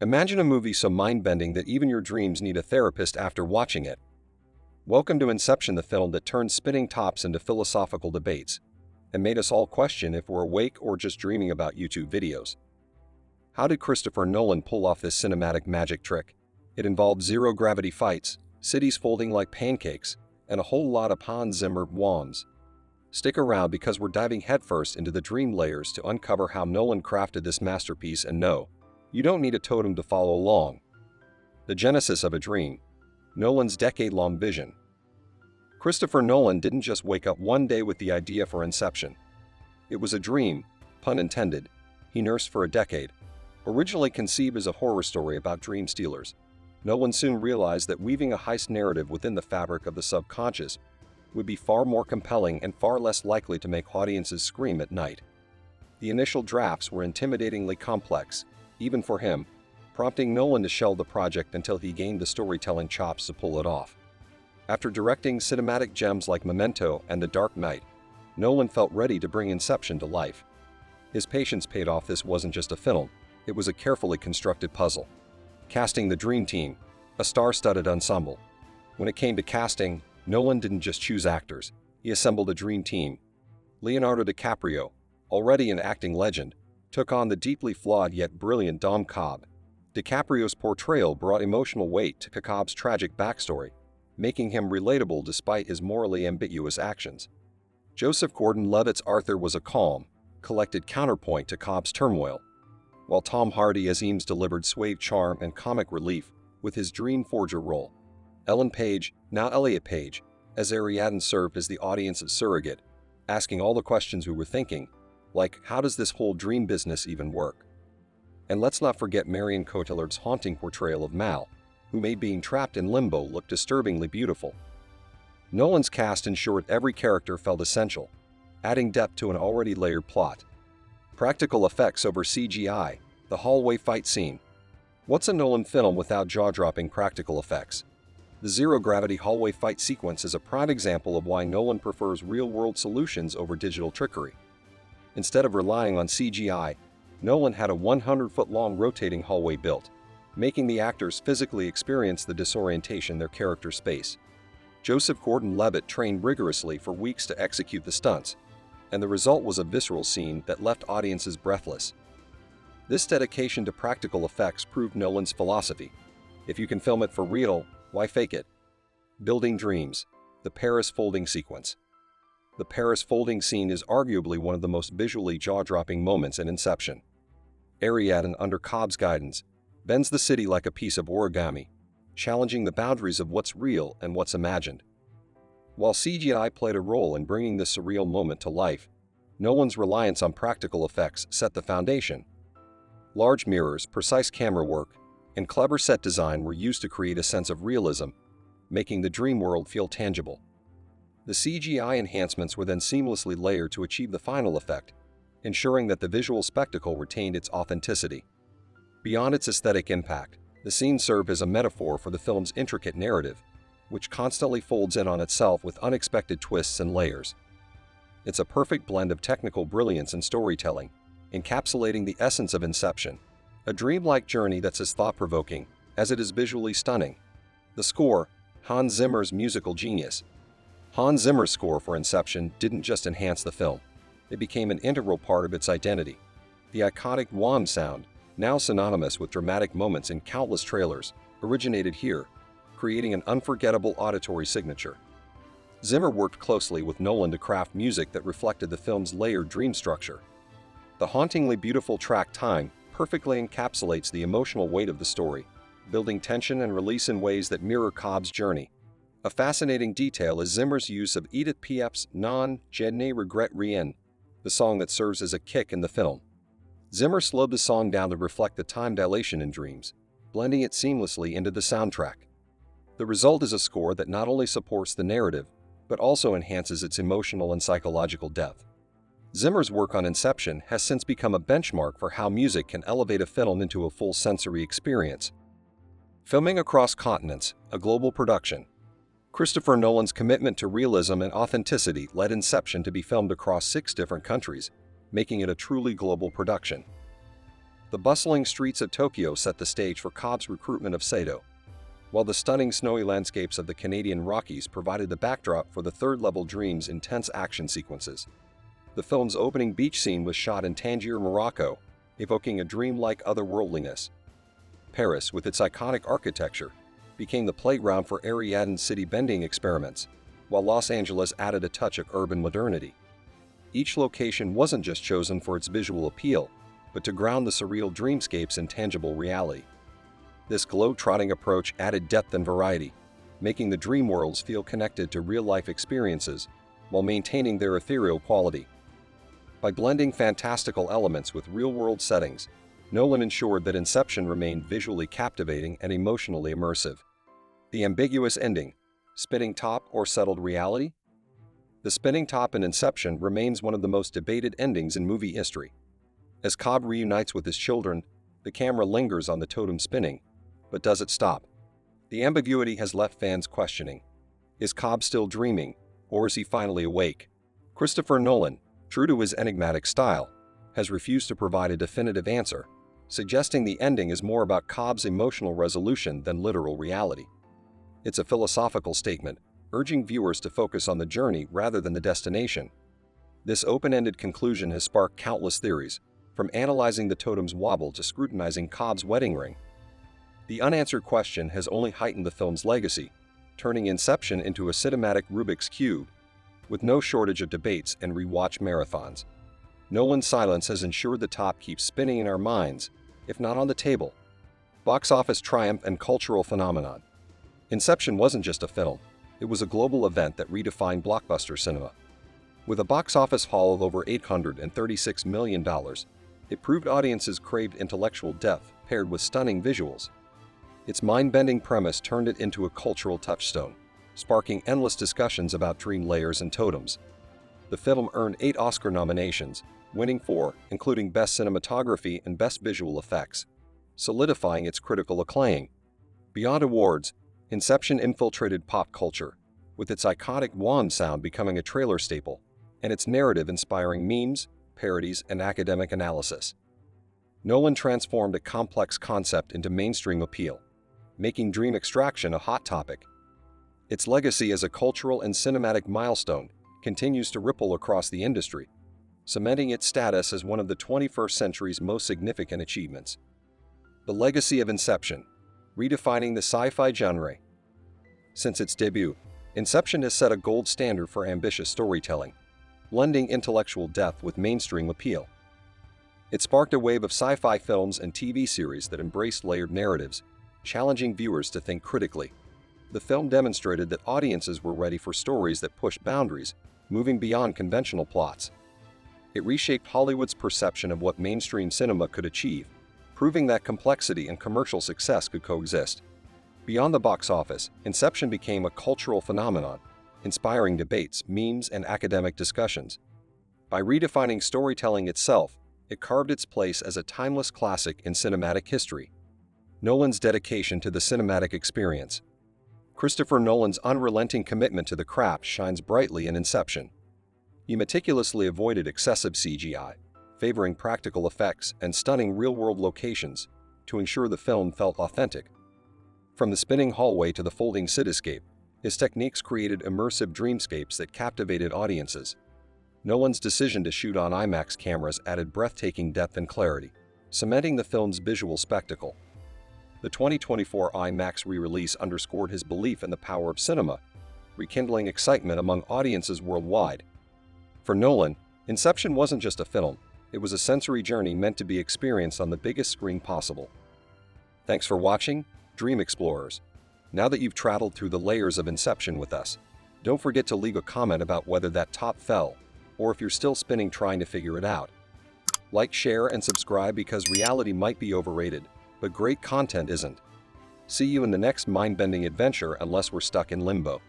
Imagine a movie so mind-bending that even your dreams need a therapist after watching it. Welcome to Inception, the film that turned spinning tops into philosophical debates and made us all question if we're awake or just dreaming about YouTube videos. How did Christopher Nolan pull off this cinematic magic trick? It involved zero-gravity fights, cities folding like pancakes, and a whole lot of Hans Zimmer whams. Stick around because we're diving headfirst into the dream layers to uncover how Nolan crafted this masterpiece, and no, you don't need a totem to follow along. The genesis of a dream. Nolan's decade-long vision. Christopher Nolan didn't just wake up one day with the idea for Inception. It was a dream, pun intended, he nursed for a decade. Originally conceived as a horror story about dream stealers, Nolan soon realized that weaving a heist narrative within the fabric of the subconscious would be far more compelling and far less likely to make audiences scream at night. The initial drafts were intimidatingly complex, even for him, prompting Nolan to shelve the project until he gained the storytelling chops to pull it off. After directing cinematic gems like Memento and The Dark Knight, Nolan felt ready to bring Inception to life. His patience paid off. This wasn't just a film, it was a carefully constructed puzzle. Casting the dream team, a star-studded ensemble. When it came to casting, Nolan didn't just choose actors, he assembled a dream team. Leonardo DiCaprio, already an acting legend, took on the deeply flawed yet brilliant Dom Cobb. DiCaprio's portrayal brought emotional weight to Cobb's tragic backstory, making him relatable despite his morally ambiguous actions. Joseph Gordon-Levitt's Arthur was a calm, collected counterpoint to Cobb's turmoil, while Tom Hardy as Eames delivered suave charm and comic relief with his dream forger role. Ellen Page, now Elliot Page, as Ariadne served as the audience's surrogate, asking all the questions we were thinking, like, how does this whole dream business even work? And let's not forget Marion Cotillard's haunting portrayal of Mal, who made being trapped in limbo look disturbingly beautiful. Nolan's cast ensured every character felt essential, adding depth to an already layered plot. Practical effects over CGI, the hallway fight scene. What's a Nolan film without jaw-dropping practical effects? The zero-gravity hallway fight sequence is a prime example of why Nolan prefers real-world solutions over digital trickery. Instead of relying on CGI, Nolan had a 100-foot-long rotating hallway built, making the actors physically experience the disorientation their characters face. Joseph Gordon-Levitt trained rigorously for weeks to execute the stunts, and the result was a visceral scene that left audiences breathless. This dedication to practical effects proved Nolan's philosophy. If you can film it for real, why fake it? Building dreams. The Paris folding sequence. The Paris folding scene is arguably one of the most visually jaw-dropping moments in Inception. Ariadne, under Cobb's guidance, bends the city like a piece of origami, challenging the boundaries of what's real and what's imagined. While CGI played a role in bringing this surreal moment to life, Nolan's reliance on practical effects set the foundation. Large mirrors, precise camera work, and clever set design were used to create a sense of realism, making the dream world feel tangible. The CGI enhancements were then seamlessly layered to achieve the final effect, ensuring that the visual spectacle retained its authenticity. Beyond its aesthetic impact, the scene served as a metaphor for the film's intricate narrative, which constantly folds in on itself with unexpected twists and layers. It's a perfect blend of technical brilliance and storytelling, encapsulating the essence of Inception, a dreamlike journey that's as thought-provoking as it is visually stunning. The score, Hans Zimmer's musical genius. Hans Zimmer's score for Inception didn't just enhance the film, it became an integral part of its identity. The iconic wham sound, now synonymous with dramatic moments in countless trailers, originated here, creating an unforgettable auditory signature. Zimmer worked closely with Nolan to craft music that reflected the film's layered dream structure. The hauntingly beautiful track Time perfectly encapsulates the emotional weight of the story, building tension and release in ways that mirror Cobb's journey. A fascinating detail is Zimmer's use of Edith Piaf's Non Je ne regrette rien, the song that serves as a kick in the film. Zimmer slowed the song down to reflect the time dilation in dreams, blending it seamlessly into the soundtrack. The result is a score that not only supports the narrative, but also enhances its emotional and psychological depth. Zimmer's work on Inception has since become a benchmark for how music can elevate a film into a full sensory experience. Filming across continents, a global production. Christopher Nolan's commitment to realism and authenticity led Inception to be filmed across 6 different countries, making it a truly global production. The bustling streets of Tokyo set the stage for Cobb's recruitment of Sato, while the stunning snowy landscapes of the Canadian Rockies provided the backdrop for the third-level dream's intense action sequences. The film's opening beach scene was shot in Tangier, Morocco, evoking a dreamlike otherworldliness. Paris, with its iconic architecture, became the playground for Ariadne's city-bending experiments, while Los Angeles added a touch of urban modernity. Each location wasn't just chosen for its visual appeal, but to ground the surreal dreamscapes in tangible reality. This globe-trotting approach added depth and variety, making the dream worlds feel connected to real-life experiences while maintaining their ethereal quality. By blending fantastical elements with real-world settings, Nolan ensured that Inception remained visually captivating and emotionally immersive. The ambiguous ending, spinning top or settled reality? The spinning top in Inception remains one of the most debated endings in movie history. As Cobb reunites with his children, the camera lingers on the totem spinning, but does it stop? The ambiguity has left fans questioning. Is Cobb still dreaming, or is he finally awake? Christopher Nolan, true to his enigmatic style, has refused to provide a definitive answer, suggesting the ending is more about Cobb's emotional resolution than literal reality. It's a philosophical statement, urging viewers to focus on the journey rather than the destination. This open-ended conclusion has sparked countless theories, from analyzing the totem's wobble to scrutinizing Cobb's wedding ring. The unanswered question has only heightened the film's legacy, turning Inception into a cinematic Rubik's Cube, with no shortage of debates and rewatch marathons. Nolan's silence has ensured the top keeps spinning in our minds, if not on the table. Box office triumph and cultural phenomenon. Inception wasn't just a film, it was a global event that redefined blockbuster cinema. With a box office haul of over $836 million, it proved audiences craved intellectual depth paired with stunning visuals. Its mind-bending premise turned it into a cultural touchstone, sparking endless discussions about dream layers and totems. The film earned 8 Oscar nominations, winning 4, including Best Cinematography and Best Visual Effects, solidifying its critical acclaim. Beyond awards, Inception infiltrated pop culture, with its iconic wand sound becoming a trailer staple, and its narrative inspiring memes, parodies, and academic analysis. Nolan transformed a complex concept into mainstream appeal, making dream extraction a hot topic. Its legacy as a cultural and cinematic milestone continues to ripple across the industry, cementing its status as one of the 21st century's most significant achievements. The legacy of Inception, redefining the sci-fi genre. Since its debut, Inception has set a gold standard for ambitious storytelling, blending intellectual depth with mainstream appeal. It sparked a wave of sci-fi films and TV series that embraced layered narratives, challenging viewers to think critically. The film demonstrated that audiences were ready for stories that pushed boundaries, moving beyond conventional plots. It reshaped Hollywood's perception of what mainstream cinema could achieve, proving that complexity and commercial success could coexist. Beyond the box office, Inception became a cultural phenomenon, inspiring debates, memes, and academic discussions. By redefining storytelling itself, it carved its place as a timeless classic in cinematic history. Nolan's dedication to the cinematic experience. Christopher Nolan's unrelenting commitment to the craft shines brightly in Inception. He meticulously avoided excessive CGI, favoring practical effects and stunning real-world locations to ensure the film felt authentic. From the spinning hallway to the folding cityscape, his techniques created immersive dreamscapes that captivated audiences. Nolan's decision to shoot on IMAX cameras added breathtaking depth and clarity, cementing the film's visual spectacle. The 2024 IMAX re-release underscored his belief in the power of cinema, rekindling excitement among audiences worldwide. For Nolan, Inception wasn't just a film, it was a sensory journey meant to be experienced on the biggest screen possible. Thanks for watching, Dream Explorers. Now that you've traveled through the layers of Inception with us, don't forget to leave a comment about whether that top fell, or if you're still spinning trying to figure it out. Like, share, and subscribe because reality might be overrated, but great content isn't. See you in the next mind-bending adventure unless we're stuck in limbo.